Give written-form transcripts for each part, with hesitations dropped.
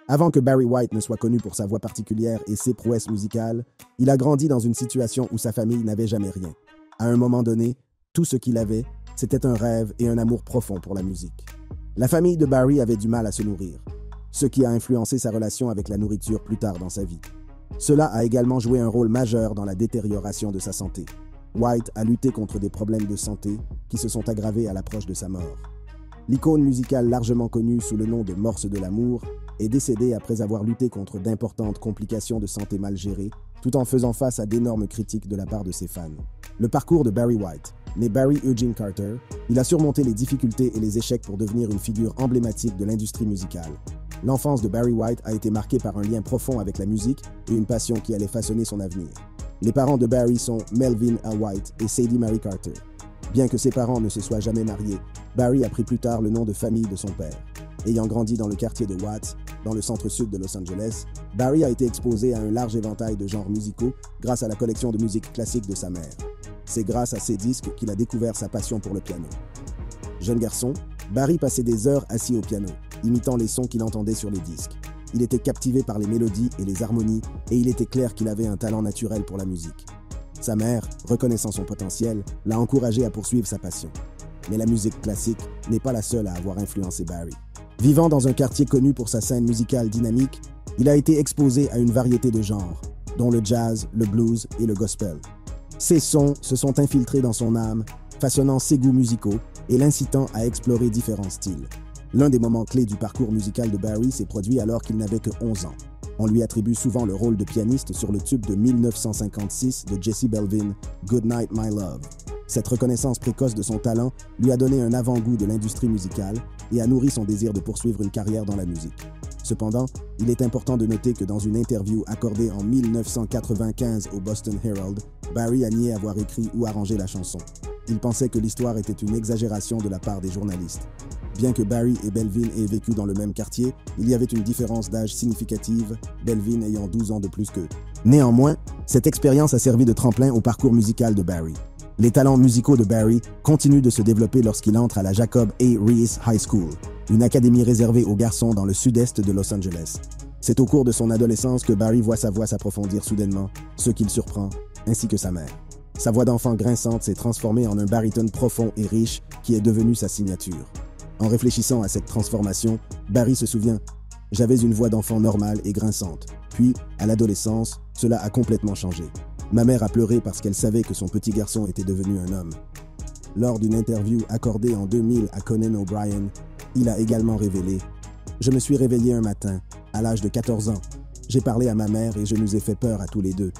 Avant que Barry White ne soit connu pour sa voix particulière et ses prouesses musicales, il a grandi dans une situation où sa famille n'avait jamais rien. À un moment donné, tout ce qu'il avait, c'était un rêve et un amour profond pour la musique. La famille de Barry avait du mal à se nourrir, ce qui a influencé sa relation avec la nourriture plus tard dans sa vie. Cela a également joué un rôle majeur dans la détérioration de sa santé. White a lutté contre des problèmes de santé qui se sont aggravés à l'approche de sa mort. L'icône musicale largement connue sous le nom de Morse de l'amour est décédée après avoir lutté contre d'importantes complications de santé mal gérées, tout en faisant face à d'énormes critiques de la part de ses fans. Le parcours de Barry White. Né Barry Eugene Carter, il a surmonté les difficultés et les échecs pour devenir une figure emblématique de l'industrie musicale. L'enfance de Barry White a été marquée par un lien profond avec la musique et une passion qui allait façonner son avenir. Les parents de Barry sont Melvin A. White et Sadie Mary Carter. Bien que ses parents ne se soient jamais mariés, Barry a pris plus tard le nom de famille de son père. Ayant grandi dans le quartier de Watts, dans le centre-sud de Los Angeles, Barry a été exposé à un large éventail de genres musicaux grâce à la collection de musique classique de sa mère. C'est grâce à ces disques qu'il a découvert sa passion pour le piano. Jeune garçon, Barry passait des heures assis au piano, imitant les sons qu'il entendait sur les disques. Il était captivé par les mélodies et les harmonies et il était clair qu'il avait un talent naturel pour la musique. Sa mère, reconnaissant son potentiel, l'a encouragé à poursuivre sa passion. Mais la musique classique n'est pas la seule à avoir influencé Barry. Vivant dans un quartier connu pour sa scène musicale dynamique, il a été exposé à une variété de genres, dont le jazz, le blues et le gospel. Ces sons se sont infiltrés dans son âme, façonnant ses goûts musicaux et l'incitant à explorer différents styles. L'un des moments clés du parcours musical de Barry s'est produit alors qu'il n'avait que 11 ans. On lui attribue souvent le rôle de pianiste sur le tube de 1956 de Jesse Belvin, Good Night My Love. Cette reconnaissance précoce de son talent lui a donné un avant-goût de l'industrie musicale et a nourri son désir de poursuivre une carrière dans la musique. Cependant, il est important de noter que dans une interview accordée en 1995 au Boston Herald, Barry a nié avoir écrit ou arrangé la chanson. Il pensait que l'histoire était une exagération de la part des journalistes. Bien que Barry et Belvin aient vécu dans le même quartier, il y avait une différence d'âge significative, Belvin ayant 12 ans de plus qu'eux. Néanmoins, cette expérience a servi de tremplin au parcours musical de Barry. Les talents musicaux de Barry continuent de se développer lorsqu'il entre à la Jacob A. Riis High School, une académie réservée aux garçons dans le sud-est de Los Angeles. C'est au cours de son adolescence que Barry voit sa voix s'approfondir soudainement, ce qui le surprend, ainsi que sa mère. Sa voix d'enfant grinçante s'est transformée en un baryton profond et riche qui est devenu sa signature. En réfléchissant à cette transformation, Barry se souvient « J'avais une voix d'enfant normale et grinçante. Puis, à l'adolescence, cela a complètement changé. Ma mère a pleuré parce qu'elle savait que son petit garçon était devenu un homme. » Lors d'une interview accordée en 2000 à Conan O'Brien, il a également révélé « Je me suis réveillé un matin, à l'âge de 14 ans. J'ai parlé à ma mère et je nous ai fait peur à tous les deux. »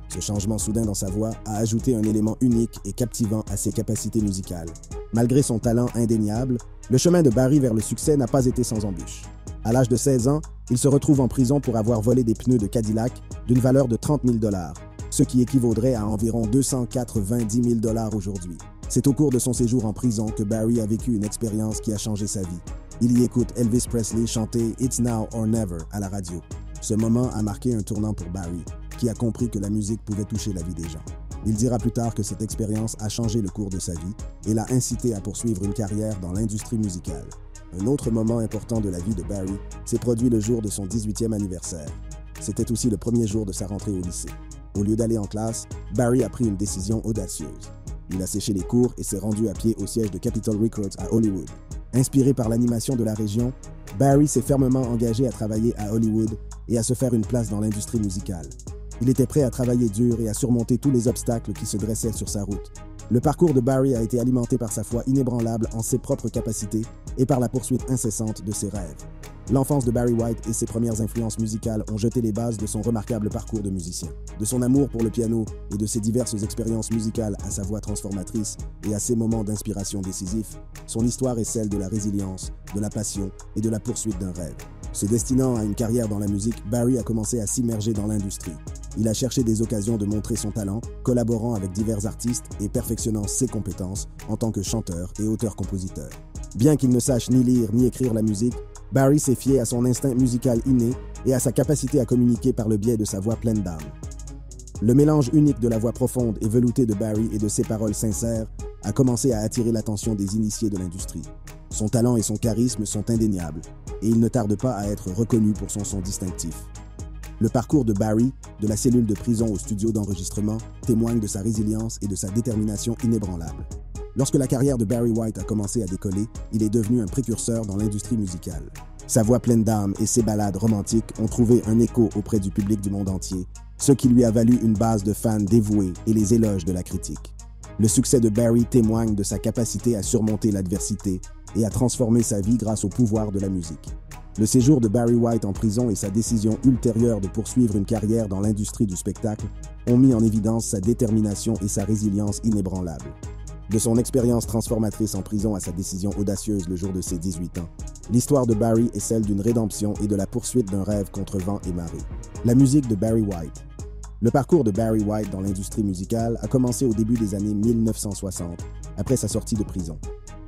Ce changement soudain dans sa voix a ajouté un élément unique et captivant à ses capacités musicales. Malgré son talent indéniable, le chemin de Barry vers le succès n'a pas été sans embûches. À l'âge de 16 ans, il se retrouve en prison pour avoir volé des pneus de Cadillac d'une valeur de 30 000 $, ce qui équivaudrait à environ 290 000 $ aujourd'hui. C'est au cours de son séjour en prison que Barry a vécu une expérience qui a changé sa vie. Il y écoute Elvis Presley chanter « It's Now or Never » à la radio. Ce moment a marqué un tournant pour Barry, qui a compris que la musique pouvait toucher la vie des gens. Il dira plus tard que cette expérience a changé le cours de sa vie et l'a incité à poursuivre une carrière dans l'industrie musicale. Un autre moment important de la vie de Barry s'est produit le jour de son 18e anniversaire. C'était aussi le premier jour de sa rentrée au lycée. Au lieu d'aller en classe, Barry a pris une décision audacieuse. Il a séché les cours et s'est rendu à pied au siège de Capitol Records à Hollywood. Inspiré par l'animation de la région, Barry s'est fermement engagé à travailler à Hollywood et à se faire une place dans l'industrie musicale. Il était prêt à travailler dur et à surmonter tous les obstacles qui se dressaient sur sa route. Le parcours de Barry a été alimenté par sa foi inébranlable en ses propres capacités et par la poursuite incessante de ses rêves. L'enfance de Barry White et ses premières influences musicales ont jeté les bases de son remarquable parcours de musicien. De son amour pour le piano et de ses diverses expériences musicales à sa voix transformatrice et à ses moments d'inspiration décisifs, son histoire est celle de la résilience, de la passion et de la poursuite d'un rêve. Se destinant à une carrière dans la musique, Barry a commencé à s'immerger dans l'industrie. Il a cherché des occasions de montrer son talent, collaborant avec divers artistes et perfectionnant ses compétences en tant que chanteur et auteur-compositeur. Bien qu'il ne sache ni lire ni écrire la musique, Barry s'est fié à son instinct musical inné et à sa capacité à communiquer par le biais de sa voix pleine d'âme. Le mélange unique de la voix profonde et veloutée de Barry et de ses paroles sincères a commencé à attirer l'attention des initiés de l'industrie. Son talent et son charisme sont indéniables. et il ne tarde pas à être reconnu pour son son distinctif. Le parcours de Barry, de la cellule de prison au studio d'enregistrement, témoigne de sa résilience et de sa détermination inébranlable. Lorsque la carrière de Barry White a commencé à décoller, il est devenu un précurseur dans l'industrie musicale. Sa voix pleine d'âme et ses ballades romantiques ont trouvé un écho auprès du public du monde entier, ce qui lui a valu une base de fans dévoués et les éloges de la critique. Le succès de Barry témoigne de sa capacité à surmonter l'adversité et à transformer sa vie grâce au pouvoir de la musique. Le séjour de Barry White en prison et sa décision ultérieure de poursuivre une carrière dans l'industrie du spectacle ont mis en évidence sa détermination et sa résilience inébranlables. De son expérience transformatrice en prison à sa décision audacieuse le jour de ses 18 ans, l'histoire de Barry est celle d'une rédemption et de la poursuite d'un rêve contre vent et marée. La musique de Barry White. Le parcours de Barry White dans l'industrie musicale a commencé au début des années 1960, après sa sortie de prison.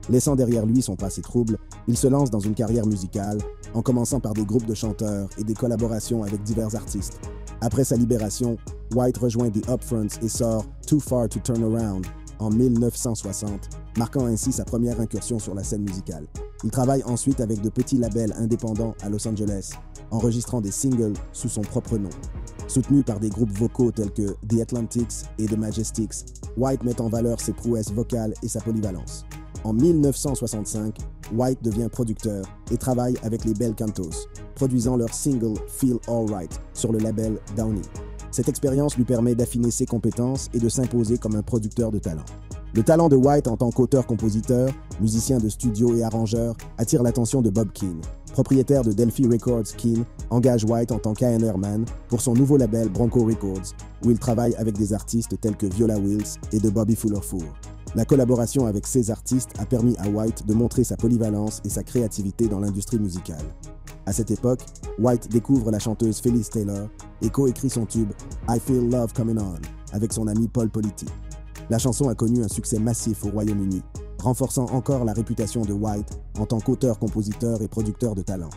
Laissant derrière lui son passé trouble, il se lance dans une carrière musicale, en commençant par des groupes de chanteurs et des collaborations avec divers artistes. Après sa libération, White rejoint The Upfronts et sort Too Far to Turn Around en 1960, marquant ainsi sa première incursion sur la scène musicale. Il travaille ensuite avec de petits labels indépendants à Los Angeles, enregistrant des singles sous son propre nom. Soutenu par des groupes vocaux tels que The Atlantics et The Majestics, White met en valeur ses prouesses vocales et sa polyvalence. En 1965, White devient producteur et travaille avec les Bel Cantos, produisant leur single Feel Alright sur le label Downey. Cette expérience lui permet d'affiner ses compétences et de s'imposer comme un producteur de talent. Le talent de White en tant qu'auteur-compositeur, musicien de studio et arrangeur attire l'attention de Bob Keane. Propriétaire de Delphi Records, Keane engage White en tant qu'A&R man pour son nouveau label Bronco Records, où il travaille avec des artistes tels que Viola Wills et de Bobby Fuller-Four. La collaboration avec ces artistes a permis à White de montrer sa polyvalence et sa créativité dans l'industrie musicale. À cette époque, White découvre la chanteuse Phyllis Taylor et coécrit son tube I Feel Love Coming On avec son ami Paul Politi. La chanson a connu un succès massif au Royaume-Uni, renforçant encore la réputation de White en tant qu'auteur, compositeur et producteur de talent.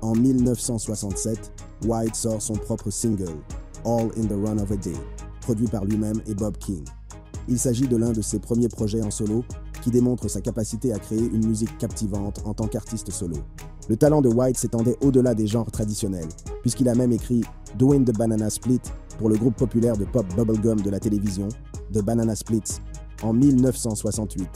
En 1967, White sort son propre single, All in the Run of a Day, produit par lui-même et Bob Keane. Il s'agit de l'un de ses premiers projets en solo qui démontre sa capacité à créer une musique captivante en tant qu'artiste solo. Le talent de White s'étendait au-delà des genres traditionnels, puisqu'il a même écrit Doing the Banana Split pour le groupe populaire de pop bubblegum de la télévision, The Banana Splits, en 1968.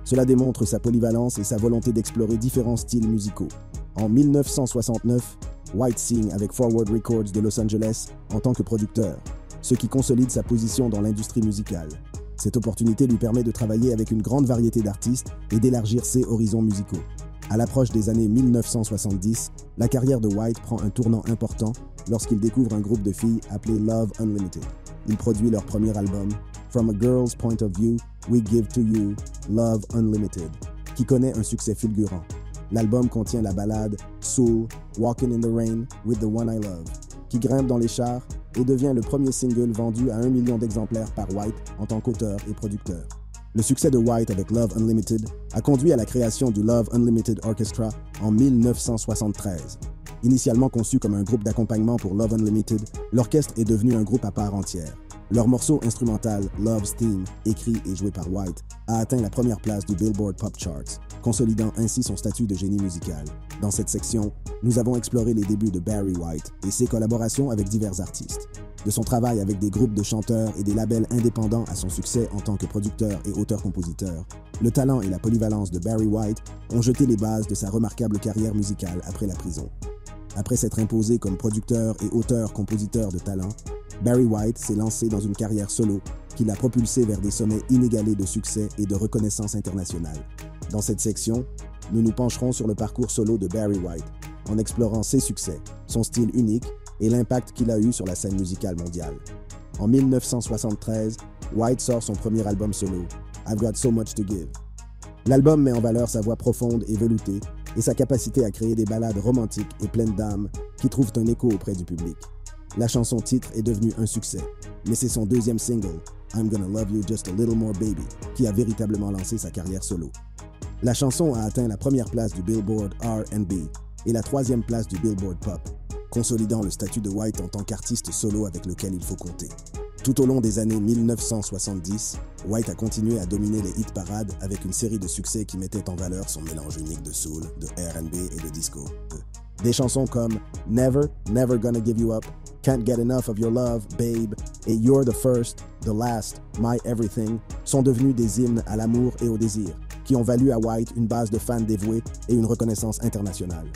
Cela démontre sa polyvalence et sa volonté d'explorer différents styles musicaux. En 1969, White signe avec Forward Records de Los Angeles en tant que producteur, ce qui consolide sa position dans l'industrie musicale. Cette opportunité lui permet de travailler avec une grande variété d'artistes et d'élargir ses horizons musicaux. À l'approche des années 1970, la carrière de White prend un tournant important lorsqu'il découvre un groupe de filles appelé Love Unlimited. Il produit leur premier album, From a Girl's Point of View, We Give to You, Love Unlimited, qui connaît un succès fulgurant. L'album contient la ballade Soul, Walking in the Rain with the One I Love, qui grimpe dans les charts et devient le premier single vendu à 1 million d'exemplaires par White en tant qu'auteur et producteur. Le succès de White avec Love Unlimited a conduit à la création du Love Unlimited Orchestra en 1973. Initialement conçu comme un groupe d'accompagnement pour Love Unlimited, l'orchestre est devenu un groupe à part entière. Leur morceau instrumental Love's Theme, écrit et joué par White, a atteint la première place du Billboard Pop Charts, consolidant ainsi son statut de génie musical. Dans cette section, nous avons exploré les débuts de Barry White et ses collaborations avec divers artistes. De son travail avec des groupes de chanteurs et des labels indépendants à son succès en tant que producteur et auteur-compositeur, le talent et la polyvalence de Barry White ont jeté les bases de sa remarquable carrière musicale après la prison. Après s'être imposé comme producteur et auteur-compositeur de talent, Barry White s'est lancé dans une carrière solo qui l'a propulsé vers des sommets inégalés de succès et de reconnaissance internationale. Dans cette section, nous nous pencherons sur le parcours solo de Barry White, en explorant ses succès, son style unique et l'impact qu'il a eu sur la scène musicale mondiale. En 1973, White sort son premier album solo, I've Got So Much to Give. L'album met en valeur sa voix profonde et veloutée et sa capacité à créer des ballades romantiques et pleines d'âme qui trouvent un écho auprès du public. La chanson titre est devenue un succès, mais c'est son deuxième single, I'm Gonna Love You Just a Little More Baby, qui a véritablement lancé sa carrière solo. La chanson a atteint la première place du Billboard R&B et la troisième place du Billboard Pop, consolidant le statut de White en tant qu'artiste solo avec lequel il faut compter. Tout au long des années 1970, White a continué à dominer les hit parades avec une série de succès qui mettaient en valeur son mélange unique de soul, de R&B et de disco. Des chansons comme Never, Never Gonna Give You Up, Can't Get Enough of Your Love, Babe et You're the First, The Last, My Everything sont devenus des hymnes à l'amour et au désir, qui ont valu à White une base de fans dévoués et une reconnaissance internationale.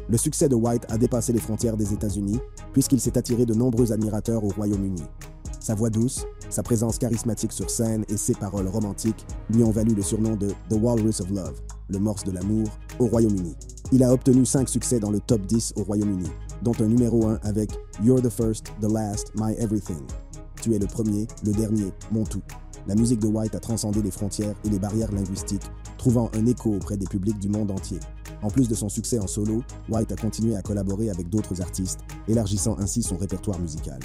Le succès de White a dépassé les frontières des États-Unis, puisqu'il s'est attiré de nombreux admirateurs au Royaume-Uni. Sa voix douce, sa présence charismatique sur scène et ses paroles romantiques lui ont valu le surnom de The Walrus of Love, le morse de l'amour, au Royaume-Uni. Il a obtenu 5 succès dans le top 10 au Royaume-Uni, dont un numéro 1 avec You're the First, The Last, My Everything. Tu es le premier, le dernier, mon tout. La musique de White a transcendé les frontières et les barrières linguistiques, trouvant un écho auprès des publics du monde entier. En plus de son succès en solo, White a continué à collaborer avec d'autres artistes, élargissant ainsi son répertoire musical.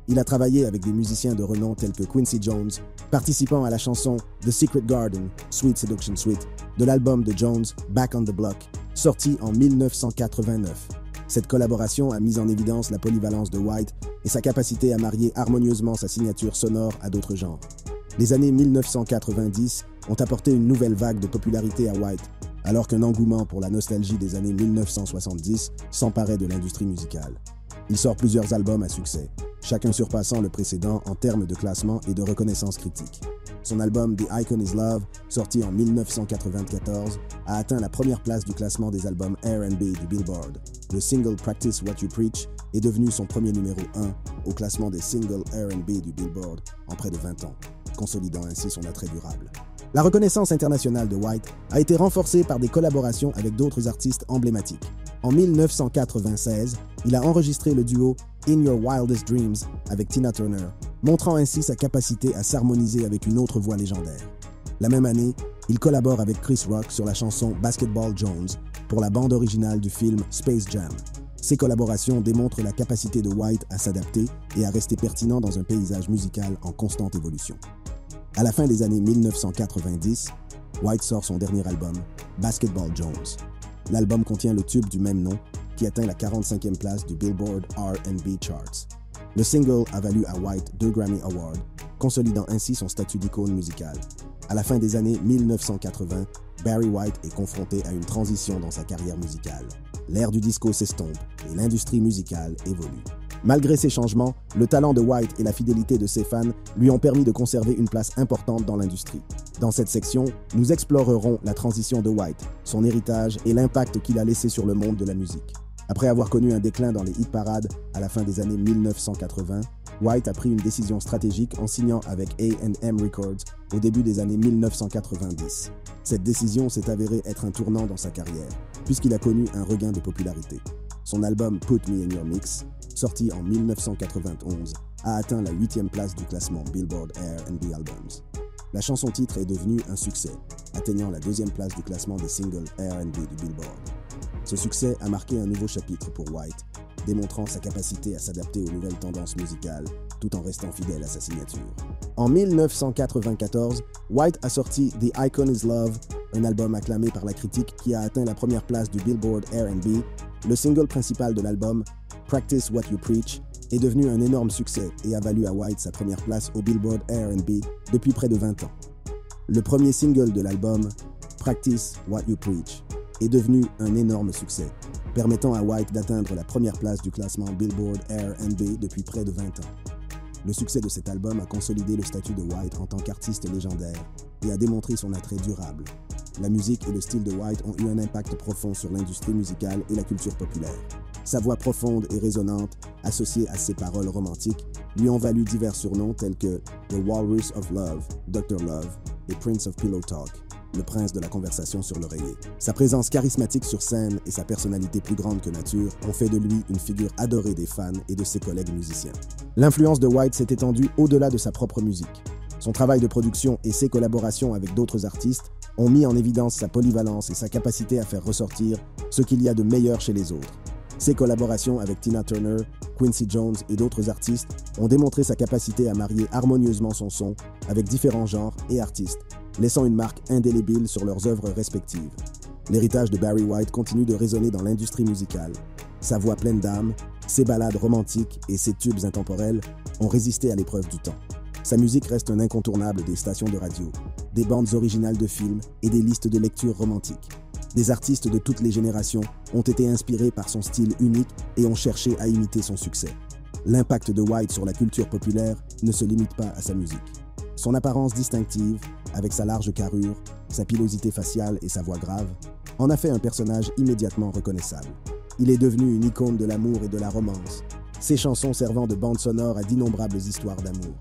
Il a travaillé avec des musiciens de renom tels que Quincy Jones, participant à la chanson The Secret Garden, Sweet Seduction Suite, de l'album de Jones, Back on the Block, sorti en 1989. Cette collaboration a mis en évidence la polyvalence de White et sa capacité à marier harmonieusement sa signature sonore à d'autres genres. Les années 1990 ont apporté une nouvelle vague de popularité à White, alors qu'un engouement pour la nostalgie des années 1970 s'emparait de l'industrie musicale. Il sort plusieurs albums à succès, chacun surpassant le précédent en termes de classement et de reconnaissance critique. Son album The Icon Is Love, sorti en 1994, a atteint la première place du classement des albums R&B du Billboard. Le single Practice What You Preach est devenu son premier numéro 1 au classement des singles R&B du Billboard en près de 20 ans, consolidant ainsi son attrait durable. La reconnaissance internationale de White a été renforcée par des collaborations avec d'autres artistes emblématiques. En 1996, il a enregistré le duo In Your Wildest Dreams avec Tina Turner, montrant ainsi sa capacité à s'harmoniser avec une autre voix légendaire. La même année, il collabore avec Chris Rock sur la chanson Basketball Jones pour la bande originale du film Space Jam. Ces collaborations démontrent la capacité de White à s'adapter et à rester pertinent dans un paysage musical en constante évolution. À la fin des années 1990, White sort son dernier album, Basketball Jones. L'album contient le tube du même nom, qui atteint la 45e place du Billboard R&B Charts. Le single a valu à White 2 Grammy Awards, consolidant ainsi son statut d'icône musicale. À la fin des années 1980, Barry White est confronté à une transition dans sa carrière musicale. L'ère du disco s'estompe et l'industrie musicale évolue. Malgré ces changements, le talent de White et la fidélité de ses fans lui ont permis de conserver une place importante dans l'industrie. Dans cette section, nous explorerons la transition de White, son héritage et l'impact qu'il a laissé sur le monde de la musique. Après avoir connu un déclin dans les hit-parades à la fin des années 1980, White a pris une décision stratégique en signant avec A&M Records au début des années 1990. Cette décision s'est avérée être un tournant dans sa carrière, puisqu'il a connu un regain de popularité. Son album Put Me in Your Mix, sorti en 1991, a atteint la 8e place du classement Billboard R&B Albums. La chanson-titre est devenue un succès, atteignant la 2e place du classement des singles R&B du Billboard. Ce succès a marqué un nouveau chapitre pour White, démontrant sa capacité à s'adapter aux nouvelles tendances musicales tout en restant fidèle à sa signature. En 1994, White a sorti The Icon Is Love, un album acclamé par la critique qui a atteint la première place du Billboard R&B. Le single principal de l'album, Practice What You Preach, est devenu un énorme succès et a valu à White sa première place au Billboard R&B depuis près de 20 ans. Le premier single de l'album, Practice What You Preach, est devenu un énorme succès, permettant à White d'atteindre la première place du classement Billboard R&B depuis près de 20 ans. Le succès de cet album a consolidé le statut de White en tant qu'artiste légendaire et a démontré son attrait durable. La musique et le style de White ont eu un impact profond sur l'industrie musicale et la culture populaire. Sa voix profonde et résonante, associée à ses paroles romantiques, lui ont valu divers surnoms tels que The Walrus of Love, Dr. Love et Prince of Pillow Talk, le prince de la conversation sur l'oreiller. Sa présence charismatique sur scène et sa personnalité plus grande que nature ont fait de lui une figure adorée des fans et de ses collègues musiciens. L'influence de White s'est étendue au-delà de sa propre musique. Son travail de production et ses collaborations avec d'autres artistes ont mis en évidence sa polyvalence et sa capacité à faire ressortir ce qu'il y a de meilleur chez les autres. Ses collaborations avec Tina Turner, Quincy Jones et d'autres artistes ont démontré sa capacité à marier harmonieusement son son avec différents genres et artistes, laissant une marque indélébile sur leurs œuvres respectives. L'héritage de Barry White continue de résonner dans l'industrie musicale. Sa voix pleine d'âme, ses ballades romantiques et ses tubes intemporels ont résisté à l'épreuve du temps. Sa musique reste un incontournable des stations de radio, des bandes originales de films et des listes de lecture romantiques. Des artistes de toutes les générations ont été inspirés par son style unique et ont cherché à imiter son succès. L'impact de White sur la culture populaire ne se limite pas à sa musique. Son apparence distinctive, avec sa large carrure, sa pilosité faciale et sa voix grave, en a fait un personnage immédiatement reconnaissable. Il est devenu une icône de l'amour et de la romance, ses chansons servant de bande sonore à d'innombrables histoires d'amour.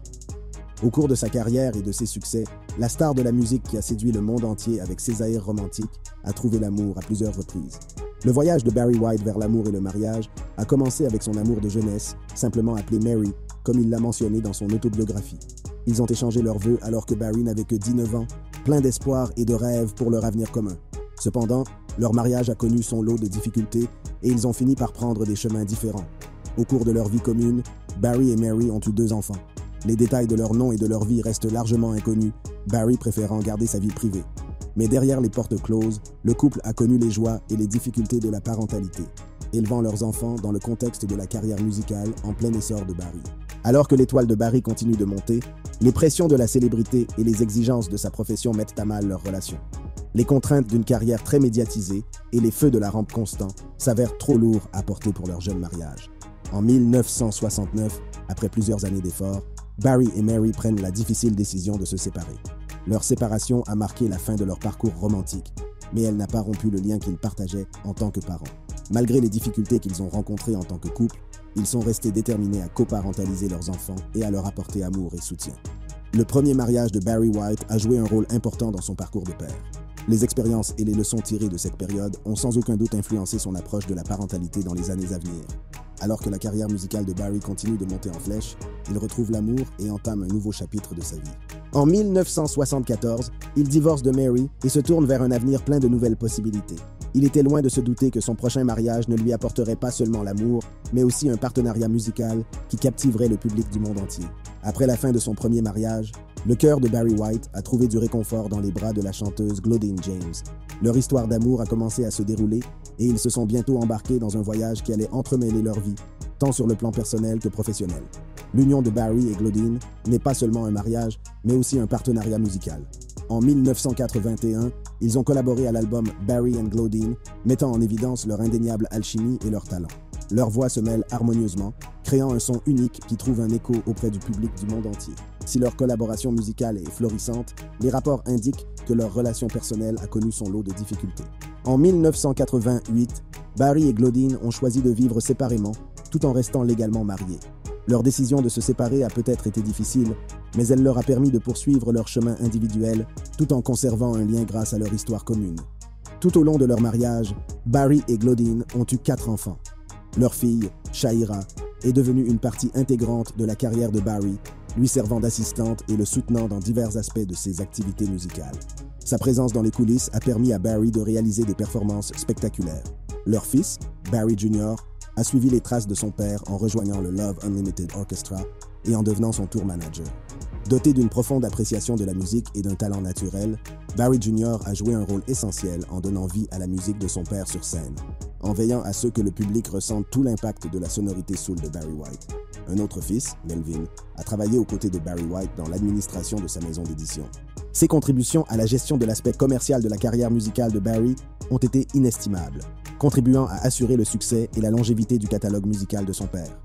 Au cours de sa carrière et de ses succès, la star de la musique qui a séduit le monde entier avec ses airs romantiques a trouvé l'amour à plusieurs reprises. Le voyage de Barry White vers l'amour et le mariage a commencé avec son amour de jeunesse, simplement appelé Mary, comme il l'a mentionné dans son autobiographie. Ils ont échangé leurs vœux alors que Barry n'avait que 19 ans, plein d'espoir et de rêves pour leur avenir commun. Cependant, leur mariage a connu son lot de difficultés et ils ont fini par prendre des chemins différents. Au cours de leur vie commune, Barry et Mary ont eu 2 enfants. Les détails de leur nom et de leur vie restent largement inconnus, Barry préférant garder sa vie privée. Mais derrière les portes closes, le couple a connu les joies et les difficultés de la parentalité, élevant leurs enfants dans le contexte de la carrière musicale en plein essor de Barry. Alors que l'étoile de Barry continue de monter, les pressions de la célébrité et les exigences de sa profession mettent à mal leur relation. Les contraintes d'une carrière très médiatisée et les feux de la rampe constant s'avèrent trop lourds à porter pour leur jeune mariage. En 1969, après plusieurs années d'efforts, Barry et Mary prennent la difficile décision de se séparer. Leur séparation a marqué la fin de leur parcours romantique, mais elle n'a pas rompu le lien qu'ils partageaient en tant que parents. Malgré les difficultés qu'ils ont rencontrées en tant que couple, ils sont restés déterminés à coparentaliser leurs enfants et à leur apporter amour et soutien. Le premier mariage de Barry White a joué un rôle important dans son parcours de père. Les expériences et les leçons tirées de cette période ont sans aucun doute influencé son approche de la parentalité dans les années à venir. Alors que la carrière musicale de Barry continue de monter en flèche, il retrouve l'amour et entame un nouveau chapitre de sa vie. En 1974, il divorce de Mary et se tourne vers un avenir plein de nouvelles possibilités. Il était loin de se douter que son prochain mariage ne lui apporterait pas seulement l'amour, mais aussi un partenariat musical qui captiverait le public du monde entier. Après la fin de son premier mariage, le cœur de Barry White a trouvé du réconfort dans les bras de la chanteuse Claudine James. Leur histoire d'amour a commencé à se dérouler et ils se sont bientôt embarqués dans un voyage qui allait entremêler leur vie, tant sur le plan personnel que professionnel. L'union de Barry et Claudine n'est pas seulement un mariage, mais aussi un partenariat musical. En 1981, ils ont collaboré à l'album Barry and Claudine, mettant en évidence leur indéniable alchimie et leur talent. Leurs voix se mêlent harmonieusement, créant un son unique qui trouve un écho auprès du public du monde entier. Si leur collaboration musicale est florissante, les rapports indiquent que leur relation personnelle a connu son lot de difficultés. En 1988, Barry et Claudine ont choisi de vivre séparément, tout en restant légalement mariés. Leur décision de se séparer a peut-être été difficile, mais elle leur a permis de poursuivre leur chemin individuel, tout en conservant un lien grâce à leur histoire commune. Tout au long de leur mariage, Barry et Claudine ont eu 4 enfants. Leur fille, Shahira, est devenue une partie intégrante de la carrière de Barry, lui servant d'assistante et le soutenant dans divers aspects de ses activités musicales. Sa présence dans les coulisses a permis à Barry de réaliser des performances spectaculaires. Leur fils, Barry Jr., a suivi les traces de son père en rejoignant le Love Unlimited Orchestra et en devenant son tour manager. Doté d'une profonde appréciation de la musique et d'un talent naturel, Barry Jr. a joué un rôle essentiel en donnant vie à la musique de son père sur scène, en veillant à ce que le public ressente tout l'impact de la sonorité soul de Barry White. Un autre fils, Melvin, a travaillé aux côtés de Barry White dans l'administration de sa maison d'édition. Ses contributions à la gestion de l'aspect commercial de la carrière musicale de Barry ont été inestimables, contribuant à assurer le succès et la longévité du catalogue musical de son père.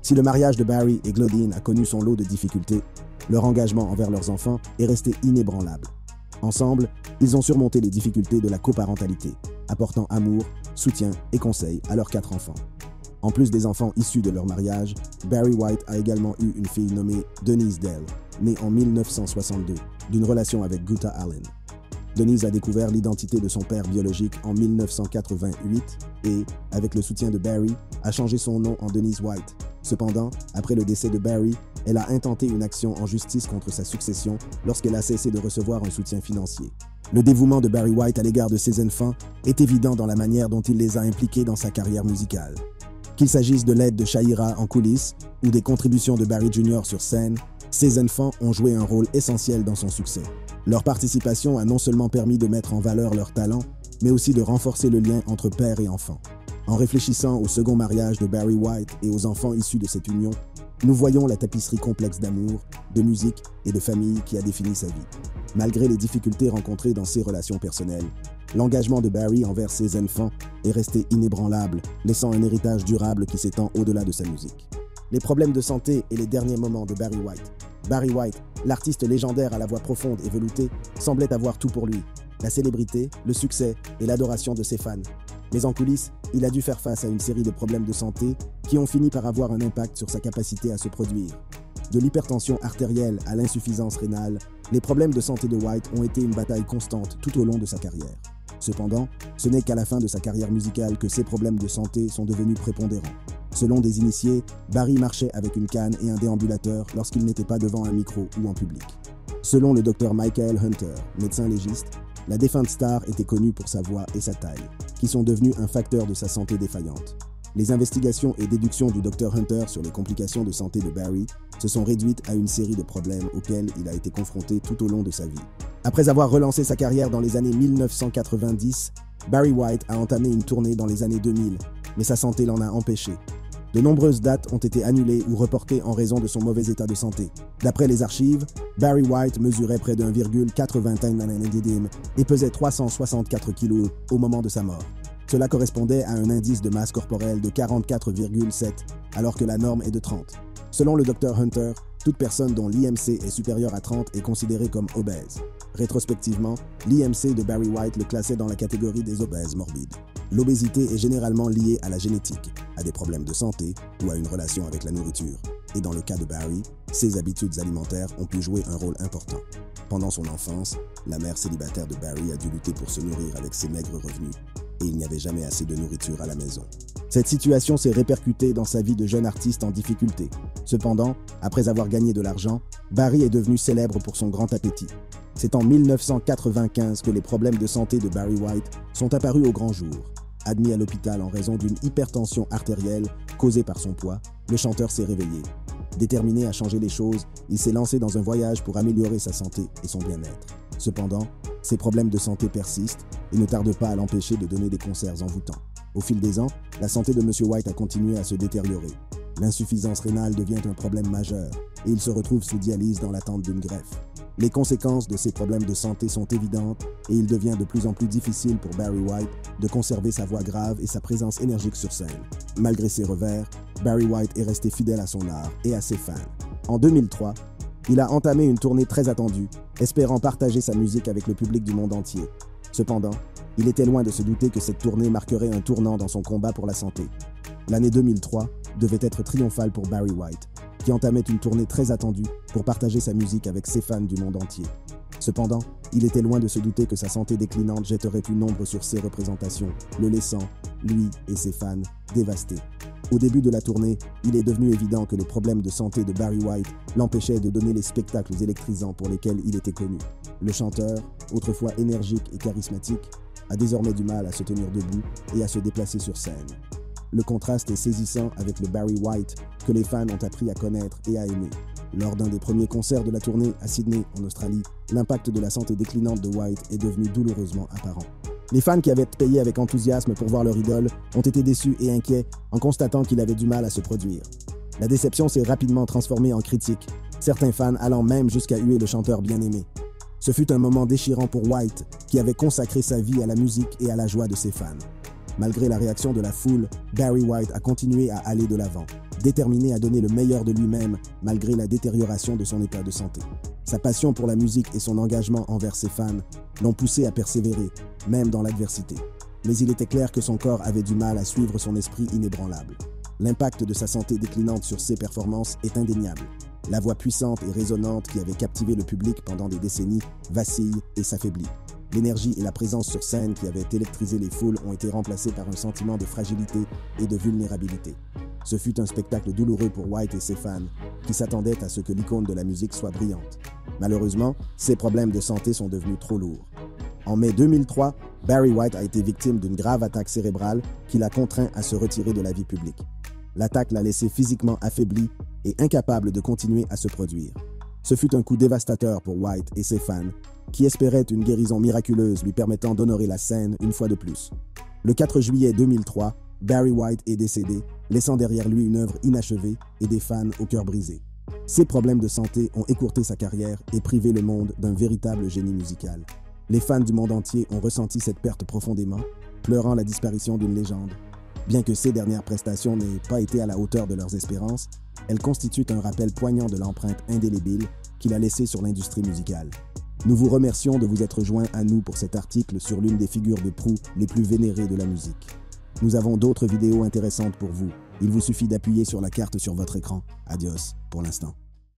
Si le mariage de Barry et Claudine a connu son lot de difficultés, leur engagement envers leurs enfants est resté inébranlable. Ensemble, ils ont surmonté les difficultés de la coparentalité, apportant amour, soutien et conseils à leurs 4 enfants. En plus des enfants issus de leur mariage, Barry White a également eu une fille nommée Denise Dell, née en 1962, d'une relation avec Guta Allen. Denise a découvert l'identité de son père biologique en 1988 et, avec le soutien de Barry, a changé son nom en Denise White. Cependant, après le décès de Barry, elle a intenté une action en justice contre sa succession lorsqu'elle a cessé de recevoir un soutien financier. Le dévouement de Barry White à l'égard de ses enfants est évident dans la manière dont il les a impliqués dans sa carrière musicale. Qu'il s'agisse de l'aide de Shahira en coulisses ou des contributions de Barry Jr. sur scène, ses enfants ont joué un rôle essentiel dans son succès. Leur participation a non seulement permis de mettre en valeur leur talent, mais aussi de renforcer le lien entre père et enfant. En réfléchissant au second mariage de Barry White et aux enfants issus de cette union, nous voyons la tapisserie complexe d'amour, de musique et de famille qui a défini sa vie. Malgré les difficultés rencontrées dans ses relations personnelles, l'engagement de Barry envers ses enfants est resté inébranlable, laissant un héritage durable qui s'étend au-delà de sa musique. Les problèmes de santé et les derniers moments de Barry White. Barry White, l'artiste légendaire à la voix profonde et veloutée, semblait avoir tout pour lui. La célébrité, le succès et l'adoration de ses fans. Mais en coulisses, il a dû faire face à une série de problèmes de santé qui ont fini par avoir un impact sur sa capacité à se produire. De l'hypertension artérielle à l'insuffisance rénale, les problèmes de santé de White ont été une bataille constante tout au long de sa carrière. Cependant, ce n'est qu'à la fin de sa carrière musicale que ces problèmes de santé sont devenus prépondérants. Selon des initiés, Barry marchait avec une canne et un déambulateur lorsqu'il n'était pas devant un micro ou en public. Selon le docteur Michael Hunter, médecin légiste, la défunte star était connue pour sa voix et sa taille, qui sont devenus un facteur de sa santé défaillante. Les investigations et déductions du Dr Hunter sur les complications de santé de Barry se sont réduites à une série de problèmes auxquels il a été confronté tout au long de sa vie. Après avoir relancé sa carrière dans les années 1990, Barry White a entamé une tournée dans les années 2000, mais sa santé l'en a empêché. De nombreuses dates ont été annulées ou reportées en raison de son mauvais état de santé. D'après les archives, Barry White mesurait près de 1,80 et pesait 364 kg au moment de sa mort. Cela correspondait à un indice de masse corporelle de 44,7, alors que la norme est de 30. Selon le Dr Hunter, toute personne dont l'IMC est supérieur à 30 est considérée comme obèse. Rétrospectivement, l'IMC de Barry White le classait dans la catégorie des obèses morbides. L'obésité est généralement liée à la génétique, à des problèmes de santé ou à une relation avec la nourriture. Et dans le cas de Barry, ses habitudes alimentaires ont pu jouer un rôle important. Pendant son enfance, la mère célibataire de Barry a dû lutter pour se nourrir avec ses maigres revenus, et il n'y avait jamais assez de nourriture à la maison. Cette situation s'est répercutée dans sa vie de jeune artiste en difficulté. Cependant, après avoir gagné de l'argent, Barry est devenu célèbre pour son grand appétit. C'est en 1995 que les problèmes de santé de Barry White sont apparus au grand jour. Admis à l'hôpital en raison d'une hypertension artérielle causée par son poids, le chanteur s'est réveillé. Déterminé à changer les choses, il s'est lancé dans un voyage pour améliorer sa santé et son bien-être. Cependant, ses problèmes de santé persistent et ne tardent pas à l'empêcher de donner des concerts envoûtants. Au fil des ans, la santé de M. White a continué à se détériorer. L'insuffisance rénale devient un problème majeur et il se retrouve sous dialyse dans l'attente d'une greffe. Les conséquences de ces problèmes de santé sont évidentes et il devient de plus en plus difficile pour Barry White de conserver sa voix grave et sa présence énergique sur scène. Malgré ses revers, Barry White est resté fidèle à son art et à ses fans. En 2003, il a entamé une tournée très attendue, espérant partager sa musique avec le public du monde entier. Cependant, il était loin de se douter que cette tournée marquerait un tournant dans son combat pour la santé. L'année 2003 devait être triomphale pour Barry White, qui entamait une tournée très attendue pour partager sa musique avec ses fans du monde entier. Cependant, il était loin de se douter que sa santé déclinante jetterait une ombre sur ses représentations, le laissant, lui et ses fans, dévastés. Au début de la tournée, il est devenu évident que les problèmes de santé de Barry White l'empêchaient de donner les spectacles électrisants pour lesquels il était connu. Le chanteur, autrefois énergique et charismatique, a désormais du mal à se tenir debout et à se déplacer sur scène. Le contraste est saisissant avec le Barry White que les fans ont appris à connaître et à aimer. Lors d'un des premiers concerts de la tournée à Sydney, en Australie, l'impact de la santé déclinante de White est devenu douloureusement apparent. Les fans qui avaient payé avec enthousiasme pour voir leur idole ont été déçus et inquiets en constatant qu'il avait du mal à se produire. La déception s'est rapidement transformée en critique, certains fans allant même jusqu'à huer le chanteur bien-aimé. Ce fut un moment déchirant pour White, qui avait consacré sa vie à la musique et à la joie de ses fans. Malgré la réaction de la foule, Barry White a continué à aller de l'avant, déterminé à donner le meilleur de lui-même malgré la détérioration de son état de santé. Sa passion pour la musique et son engagement envers ses fans l'ont poussé à persévérer, même dans l'adversité. Mais il était clair que son corps avait du mal à suivre son esprit inébranlable. L'impact de sa santé déclinante sur ses performances est indéniable. La voix puissante et résonante qui avait captivé le public pendant des décennies vacille et s'affaiblit. L'énergie et la présence sur scène qui avaient électrisé les foules ont été remplacées par un sentiment de fragilité et de vulnérabilité. Ce fut un spectacle douloureux pour White et ses fans, qui s'attendaient à ce que l'icône de la musique soit brillante. Malheureusement, ses problèmes de santé sont devenus trop lourds. En mai 2003, Barry White a été victime d'une grave attaque cérébrale qui l'a contraint à se retirer de la vie publique. L'attaque l'a laissé physiquement affaibli et incapable de continuer à se produire. Ce fut un coup dévastateur pour White et ses fans, qui espéraient une guérison miraculeuse lui permettant d'honorer la scène une fois de plus. Le 4 juillet 2003, Barry White est décédé, laissant derrière lui une œuvre inachevée et des fans au cœur brisé. Ses problèmes de santé ont écourté sa carrière et privé le monde d'un véritable génie musical. Les fans du monde entier ont ressenti cette perte profondément, pleurant la disparition d'une légende. Bien que ses dernières prestations n'aient pas été à la hauteur de leurs espérances, elles constituent un rappel poignant de l'empreinte indélébile qu'il a laissée sur l'industrie musicale. Nous vous remercions de vous être joints à nous pour cet article sur l'une des figures de proue les plus vénérées de la musique. Nous avons d'autres vidéos intéressantes pour vous. Il vous suffit d'appuyer sur la carte sur votre écran. Adios pour l'instant.